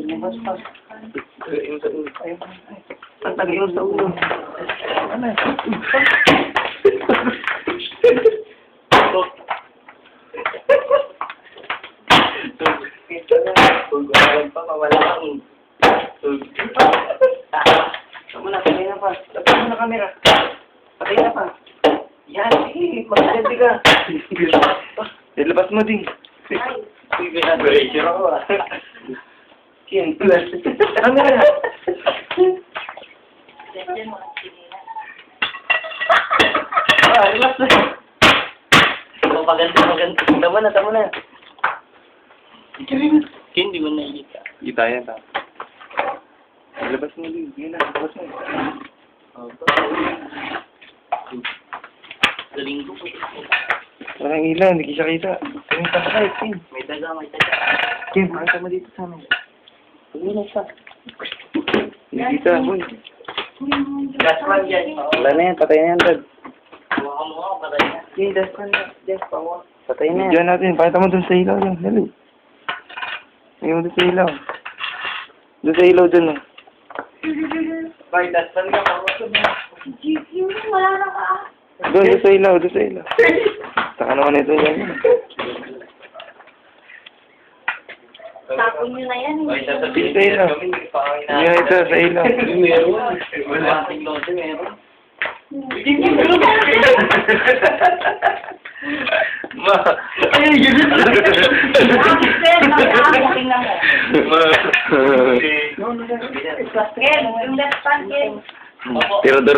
Pas. Pantagay mo sa ulo. Ano? Tulog pa, mawala kang. Tama na, patay na pa. Tapos mo na camera. Patay na pa. Yan, sige, magsaldi ka. Ilabas mo din. Sige na, breaker ako ah. Kin, plus. Camera. Relax na. Maganda. Tama na. Hindi mo nakikita. Kita yan, ta. Ilabas mo din. Yan na, ilabas mo. Galing ko po. Parang ilaw, hindi siya kita. Tingin ka pa kayo, Kim. May taga. Kim, makita mo dito sa amin. Tingin na siya. Hindi kita, boy. Last one dyan. Wala na yan, patay na yan, Dad. Mukha, patay na. Okay, last one na. Yes, pawa. Patay na yan. Diyan natin, pakita mo dun sa ilaw yan. Dali. Ayun dun sa ilaw. Dun sa ilaw dun, oh. Bye, last one ka. Wala na ka. Doon sa ilaw. Saka naman ito yan. Tapon nyo na yan. Dito sa ilaw. Yan ito, sa ilaw. Meron. Wala ating lote, meron. Ma. Ay, gano'n. Yung left hand, Tirador